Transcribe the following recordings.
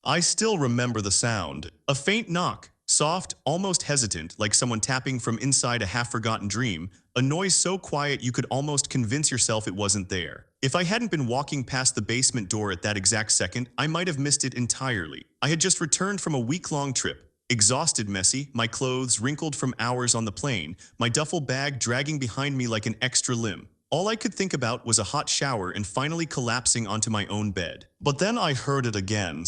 I still remember the sound. A faint knock, soft, almost hesitant, like someone tapping from inside a half-forgotten dream, a noise so quiet you could almost convince yourself it wasn't there. If I hadn't been walking past the basement door at that exact second, I might have missed it entirely. I had just returned from a week-long trip. Exhausted, messy, my clothes wrinkled from hours on the plane, my duffel bag dragging behind me like an extra limb. All I could think about was a hot shower and finally collapsing onto my own bed. But then I heard it again.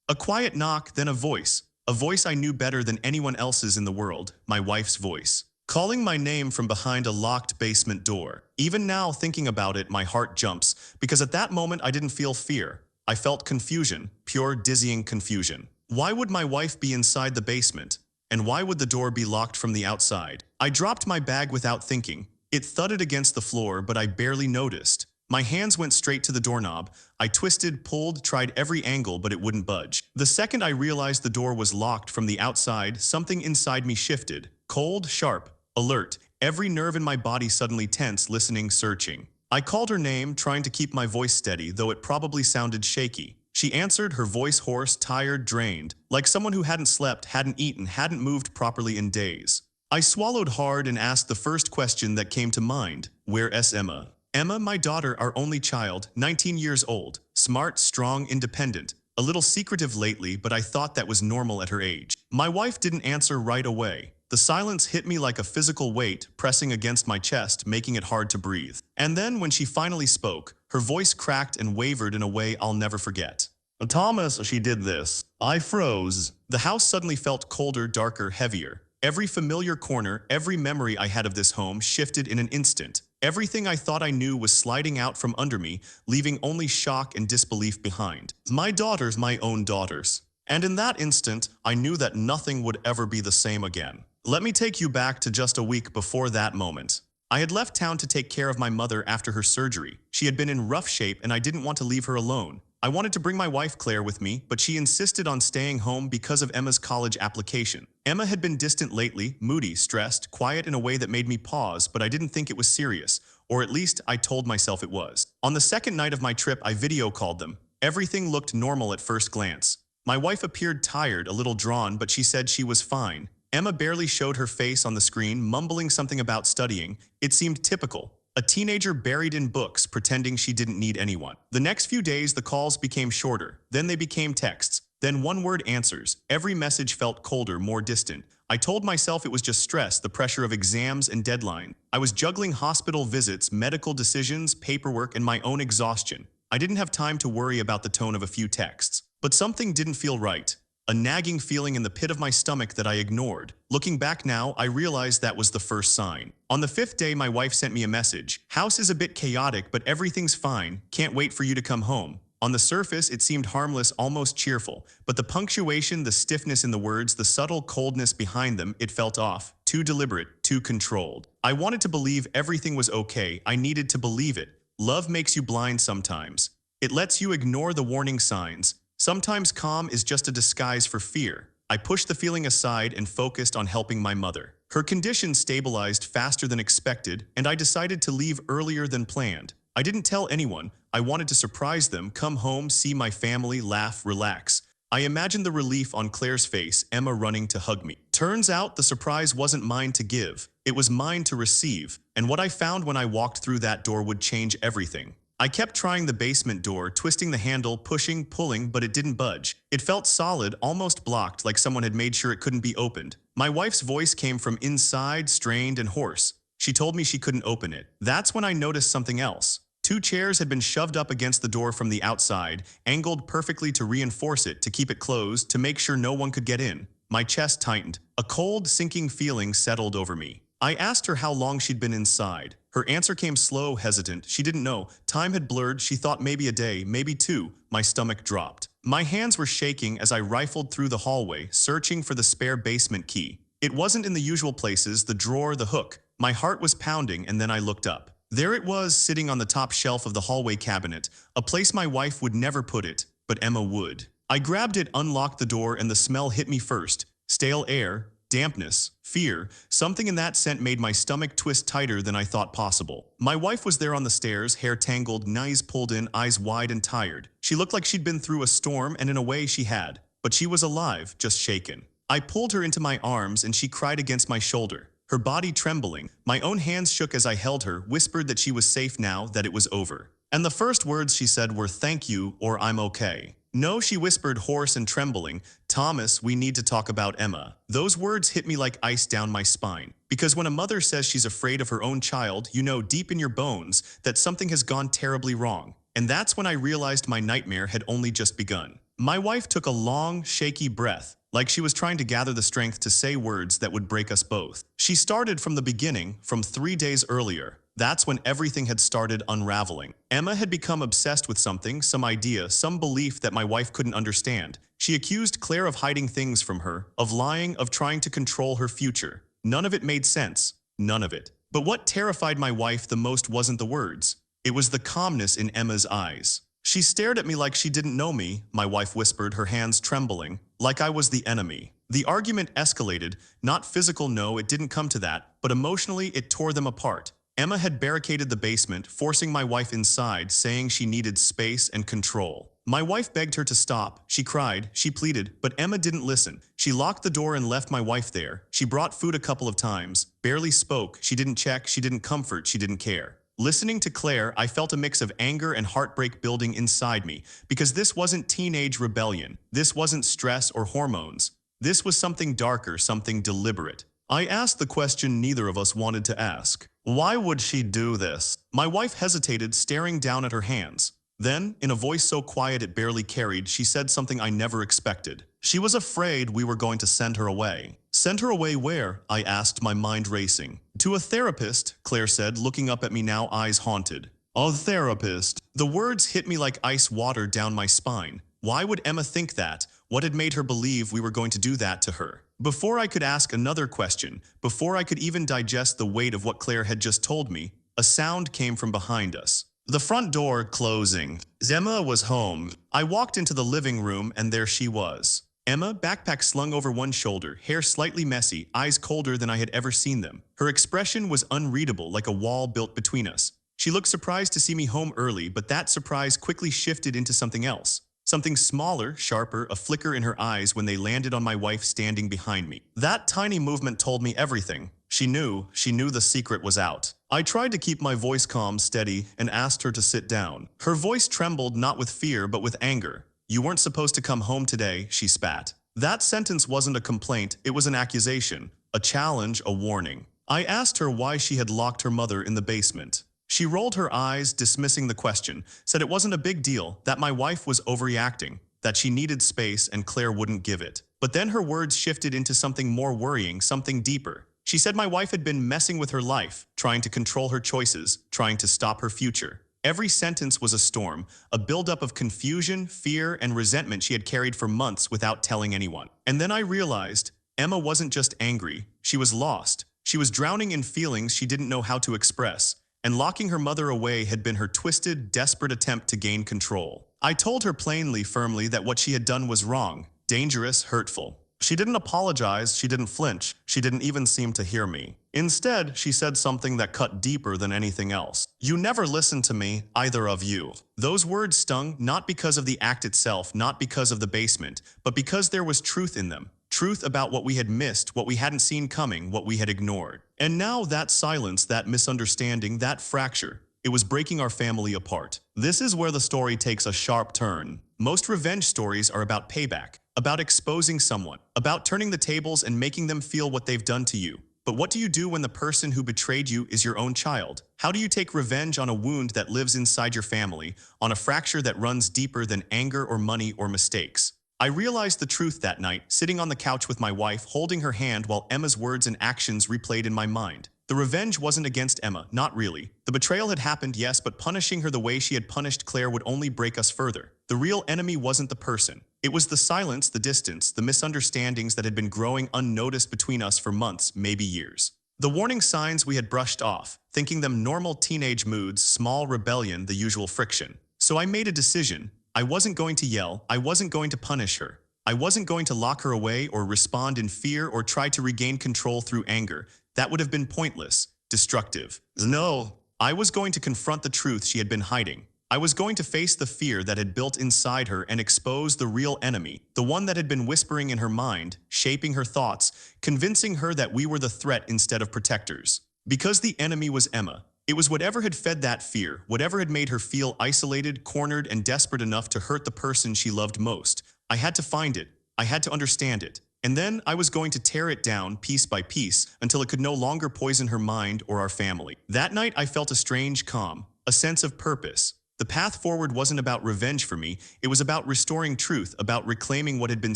A quiet knock, then a voice. A voice I knew better than anyone else's in the world, my wife's voice. Calling my name from behind a locked basement door. Even now, thinking about it, my heart jumps, because at that moment I didn't feel fear. I felt confusion, pure dizzying confusion. Why would my wife be inside the basement? And why would the door be locked from the outside? I dropped my bag without thinking. It thudded against the floor, but I barely noticed. My hands went straight to the doorknob. I twisted, pulled, tried every angle, but it wouldn't budge. The second I realized the door was locked from the outside, something inside me shifted. Cold, sharp, alert. Every nerve in my body suddenly tense, listening, searching. I called her name, trying to keep my voice steady, though it probably sounded shaky. She answered, her voice hoarse, tired, drained, like someone who hadn't slept, hadn't eaten, hadn't moved properly in days. I swallowed hard and asked the first question that came to mind. Where's Emma? Emma, my daughter, our only child, 19 years old, smart, strong, independent, a little secretive lately, but I thought that was normal at her age. My wife didn't answer right away. The silence hit me like a physical weight, pressing against my chest, making it hard to breathe. And then, when she finally spoke, her voice cracked and wavered in a way I'll never forget. Thomas, she did this. I froze. The house suddenly felt colder, darker, heavier. Every familiar corner, every memory I had of this home shifted in an instant. Everything I thought I knew was sliding out from under me, leaving only shock and disbelief behind. My daughters, my own daughters. And in that instant, I knew that nothing would ever be the same again. Let me take you back to just a week before that moment. I had left town to take care of my mother after her surgery. She had been in rough shape and I didn't want to leave her alone. I wanted to bring my wife Claire with me, but she insisted on staying home because of Emma's college application. Emma had been distant lately, moody, stressed, quiet in a way that made me pause, but I didn't think it was serious, or at least I told myself it was. On the second night of my trip, I video called them. Everything looked normal at first glance. My wife appeared tired, a little drawn, but she said she was fine. Emma barely showed her face on the screen, mumbling something about studying. It seemed typical. A teenager buried in books, pretending she didn't need anyone. The next few days, the calls became shorter. Then they became texts. Then one-word answers. Every message felt colder, more distant. I told myself it was just stress, the pressure of exams and deadline. I was juggling hospital visits, medical decisions, paperwork, and my own exhaustion. I didn't have time to worry about the tone of a few texts. But something didn't feel right. A nagging feeling in the pit of my stomach that I ignored. Looking back now, I realized that was the first sign. On the fifth day, my wife sent me a message. House is a bit chaotic, but everything's fine. Can't wait for you to come home. On the surface, it seemed harmless, almost cheerful. But the punctuation, the stiffness in the words, the subtle coldness behind them, it felt off. Too deliberate, too controlled. I wanted to believe everything was okay. I needed to believe it. Love makes you blind sometimes. It lets you ignore the warning signs. Sometimes calm is just a disguise for fear. I pushed the feeling aside and focused on helping my mother. Her condition stabilized faster than expected, and I decided to leave earlier than planned. I didn't tell anyone. I wanted to surprise them, come home, see my family, laugh, relax. I imagined the relief on Claire's face, Emma running to hug me. Turns out the surprise wasn't mine to give. It was mine to receive. And what I found when I walked through that door would change everything. I kept trying the basement door, twisting the handle, pushing, pulling, but it didn't budge. It felt solid, almost blocked, like someone had made sure it couldn't be opened. My wife's voice came from inside, strained and hoarse. She told me she couldn't open it. That's when I noticed something else. 2 chairs had been shoved up against the door from the outside, angled perfectly to reinforce it, to keep it closed, to make sure no one could get in. My chest tightened. A cold, sinking feeling settled over me. I asked her how long she'd been inside. Her answer came slow, hesitant. She didn't know. Time had blurred. She thought maybe a day, maybe 2. My stomach dropped. My hands were shaking as I rifled through the hallway, searching for the spare basement key. It wasn't in the usual places, the drawer, the hook. My heart was pounding, and then I looked up. There it was, sitting on the top shelf of the hallway cabinet, a place my wife would never put it, but Emma would. I grabbed it, unlocked the door, and the smell hit me first. Stale air, dampness, fear. Something in that scent made my stomach twist tighter than I thought possible. My wife was there on the stairs, hair tangled, knees pulled in, eyes wide and tired. She looked like she'd been through a storm, and in a way she had. but she was alive, just shaken. I pulled her into my arms and she cried against my shoulder, her body trembling. My own hands shook as I held her, whispered that she was safe now, that it was over. And the first words she said were "thank you" or "I'm okay." No, she whispered, hoarse and trembling, "Thomas, we need to talk about Emma." Those words hit me like ice down my spine. Because when a mother says she's afraid of her own child, you know deep in your bones that something has gone terribly wrong. And that's when I realized my nightmare had only just begun. My wife took a long, shaky breath, like she was trying to gather the strength to say words that would break us both. She started from the beginning, from 3 days earlier. That's when everything had started unraveling. Emma had become obsessed with something, some idea, some belief that my wife couldn't understand. She accused Claire of hiding things from her, of lying, of trying to control her future. None of it made sense. None of it. But what terrified my wife the most wasn't the words. It was the calmness in Emma's eyes. She stared at me like she didn't know me, my wife whispered, her hands trembling, like I was the enemy. The argument escalated, not physical, no, it didn't come to that, but emotionally it tore them apart. Emma had barricaded the basement, forcing my wife inside, saying she needed space and control. My wife begged her to stop. She cried, she pleaded, but Emma didn't listen. She locked the door and left my wife there. She brought food a couple of times, barely spoke, she didn't check, she didn't comfort, she didn't care. Listening to Claire, I felt a mix of anger and heartbreak building inside me, because this wasn't teenage rebellion. This wasn't stress or hormones. This was something darker, something deliberate. I asked the question neither of us wanted to ask. Why would she do this? My wife hesitated, staring down at her hands. Then, in a voice so quiet it barely carried, she said something I never expected. She was afraid we were going to send her away. Send her away where? I asked, my mind racing. To a therapist, Claire said, looking up at me now, eyes haunted. A therapist? The words hit me like ice water down my spine. Why would Emma think that? What had made her believe we were going to do that to her? Before I could ask another question, before I could even digest the weight of what Claire had just told me, a sound came from behind us. The front door closing. Emma was home. I walked into the living room and there she was. Emma, backpack slung over one shoulder, hair slightly messy, eyes colder than I had ever seen them. Her expression was unreadable, like a wall built between us. She looked surprised to see me home early, but that surprise quickly shifted into something else. Something smaller, sharper, a flicker in her eyes when they landed on my wife standing behind me. That tiny movement told me everything. She knew the secret was out. I tried to keep my voice calm, steady, and asked her to sit down. Her voice trembled not with fear but with anger. You weren't supposed to come home today, she spat. That sentence wasn't a complaint, it was an accusation, a challenge, a warning. I asked her why she had locked her mother in the basement. She rolled her eyes, dismissing the question, said it wasn't a big deal, that my wife was overreacting, that she needed space and Claire wouldn't give it. But then her words shifted into something more worrying, something deeper. She said my wife had been messing with her life, trying to control her choices, trying to stop her future. Every sentence was a storm, a buildup of confusion, fear, and resentment she had carried for months without telling anyone. And then I realized, Emma wasn't just angry, she was lost. She was drowning in feelings she didn't know how to express. And locking her mother away had been her twisted, desperate attempt to gain control. I told her plainly, firmly, that what she had done was wrong, dangerous, hurtful. She didn't apologize, she didn't flinch, she didn't even seem to hear me. Instead, she said something that cut deeper than anything else. You never listened to me, either of you. Those words stung, not because of the act itself, not because of the basement, but because there was truth in them. Truth about what we had missed, what we hadn't seen coming, what we had ignored. And now that silence, that misunderstanding, that fracture, it was breaking our family apart. This is where the story takes a sharp turn. Most revenge stories are about payback, about exposing someone, about turning the tables and making them feel what they've done to you. But what do you do when the person who betrayed you is your own child? How do you take revenge on a wound that lives inside your family, on a fracture that runs deeper than anger or money or mistakes? I realized the truth that night, sitting on the couch with my wife, holding her hand while Emma's words and actions replayed in my mind. The revenge wasn't against Emma, not really. The betrayal had happened, yes, but punishing her the way she had punished Claire would only break us further. The real enemy wasn't the person. It was the silence, the distance, the misunderstandings that had been growing unnoticed between us for months, maybe years. The warning signs we had brushed off, thinking them normal teenage moods, small rebellion, the usual friction. So I made a decision. I wasn't going to yell, I wasn't going to punish her. I wasn't going to lock her away or respond in fear or try to regain control through anger. That would have been pointless, destructive. No, I was going to confront the truth she had been hiding. I was going to face the fear that had built inside her and expose the real enemy, the one that had been whispering in her mind, shaping her thoughts, convincing her that we were the threat instead of protectors. Because the enemy was Emma. It was whatever had fed that fear, whatever had made her feel isolated, cornered, and desperate enough to hurt the person she loved most. I had to find it. I had to understand it. And then I was going to tear it down piece by piece until it could no longer poison her mind or our family. That night I felt a strange calm, a sense of purpose. The path forward wasn't about revenge for me, it was about restoring truth, about reclaiming what had been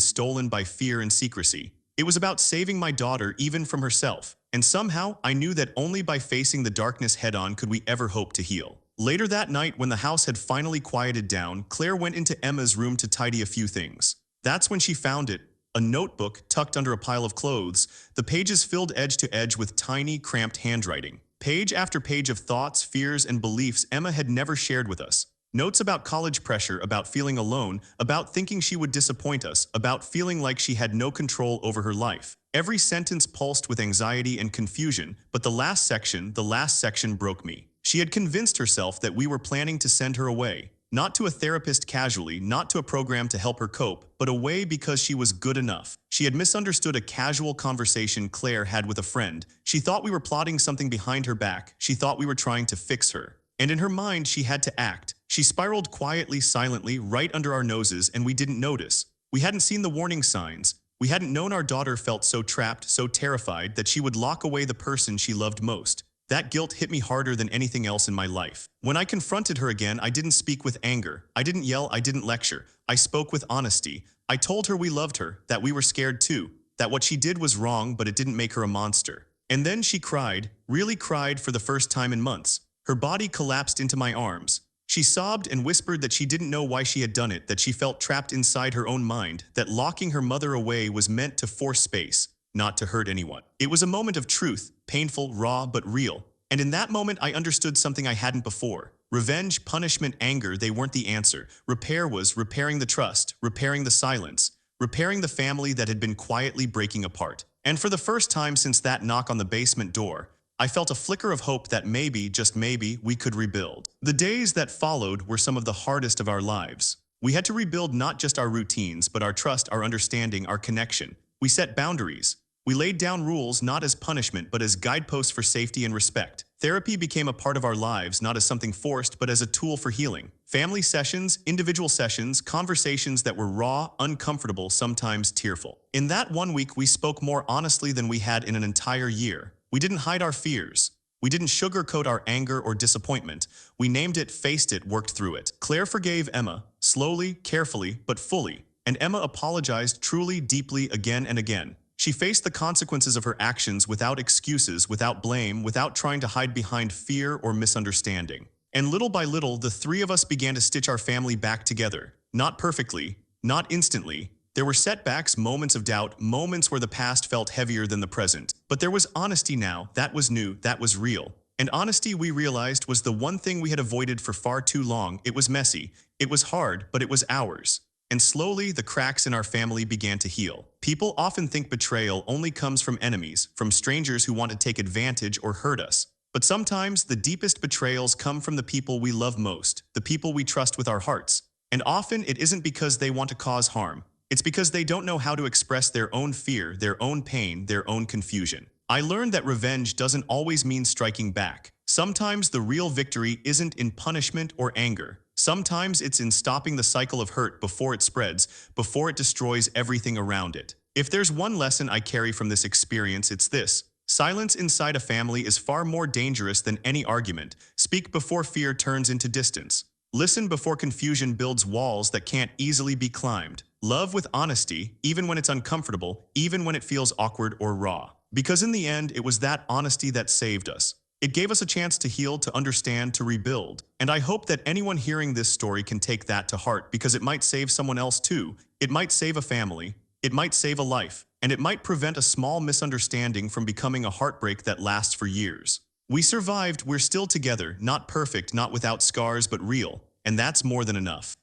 stolen by fear and secrecy. It was about saving my daughter even from herself. And somehow, I knew that only by facing the darkness head-on could we ever hope to heal. Later that night, when the house had finally quieted down, Claire went into Emma's room to tidy a few things. That's when she found it. A notebook tucked under a pile of clothes, the pages filled edge to edge with tiny, cramped handwriting. Page after page of thoughts, fears, and beliefs Emma had never shared with us. Notes about college pressure, about feeling alone, about thinking she would disappoint us, about feeling like she had no control over her life. Every sentence pulsed with anxiety and confusion, but the last section broke me. She had convinced herself that we were planning to send her away. Not to a therapist casually, not to a program to help her cope, but away because she was good enough. She had misunderstood a casual conversation Claire had with a friend. She thought we were plotting something behind her back. She thought we were trying to fix her. And in her mind, she had to act. She spiraled quietly, silently, right under our noses, and we didn't notice. We hadn't seen the warning signs. We hadn't known our daughter felt so trapped, so terrified, that she would lock away the person she loved most. That guilt hit me harder than anything else in my life. When I confronted her again, I didn't speak with anger. I didn't yell, I didn't lecture. I spoke with honesty. I told her we loved her, that we were scared too, that what she did was wrong, but it didn't make her a monster. And then she cried, really cried for the first time in months. Her body collapsed into my arms. She sobbed and whispered that she didn't know why she had done it, that she felt trapped inside her own mind, that locking her mother away was meant to force space, not to hurt anyone. It was a moment of truth, painful, raw, but real. And in that moment, I understood something I hadn't before. Revenge, punishment, anger, they weren't the answer. Repair was repairing the trust, repairing the silence, repairing the family that had been quietly breaking apart. And for the first time since that knock on the basement door, I felt a flicker of hope that maybe, just maybe, we could rebuild. The days that followed were some of the hardest of our lives. We had to rebuild not just our routines, but our trust, our understanding, our connection. We set boundaries. We laid down rules not as punishment, but as guideposts for safety and respect. Therapy became a part of our lives, not as something forced, but as a tool for healing. Family sessions, individual sessions, conversations that were raw, uncomfortable, sometimes tearful. In that 1 week, we spoke more honestly than we had in an entire year. We didn't hide our fears. We didn't sugarcoat our anger or disappointment. We named it, faced it, worked through it. Claire forgave Emma, slowly, carefully, but fully. And Emma apologized truly, deeply, again and again. She faced the consequences of her actions without excuses, without blame, without trying to hide behind fear or misunderstanding. And little by little, the three of us began to stitch our family back together. Not perfectly, not instantly. There were setbacks, moments of doubt, moments where the past felt heavier than the present. But there was honesty now. That was new. That was real. And honesty, we realized, was the one thing we had avoided for far too long. It was messy. It was hard, but it was ours. And slowly, the cracks in our family began to heal. People often think betrayal only comes from enemies, from strangers who want to take advantage or hurt us. But sometimes, the deepest betrayals come from the people we love most, the people we trust with our hearts. And often, it isn't because they want to cause harm. It's because they don't know how to express their own fear, their own pain, their own confusion. I learned that revenge doesn't always mean striking back. Sometimes the real victory isn't in punishment or anger. Sometimes it's in stopping the cycle of hurt before it spreads, before it destroys everything around it. If there's one lesson I carry from this experience, it's this. Silence inside a family is far more dangerous than any argument. Speak before fear turns into distance. Listen before confusion builds walls that can't easily be climbed. Love with honesty, even when it's uncomfortable, even when it feels awkward or raw. Because in the end, it was that honesty that saved us. It gave us a chance to heal, to understand, to rebuild. And I hope that anyone hearing this story can take that to heart, because it might save someone else too. It might save a family. It might save a life. And it might prevent a small misunderstanding from becoming a heartbreak that lasts for years. We survived, we're still together, not perfect, not without scars, but real. And that's more than enough.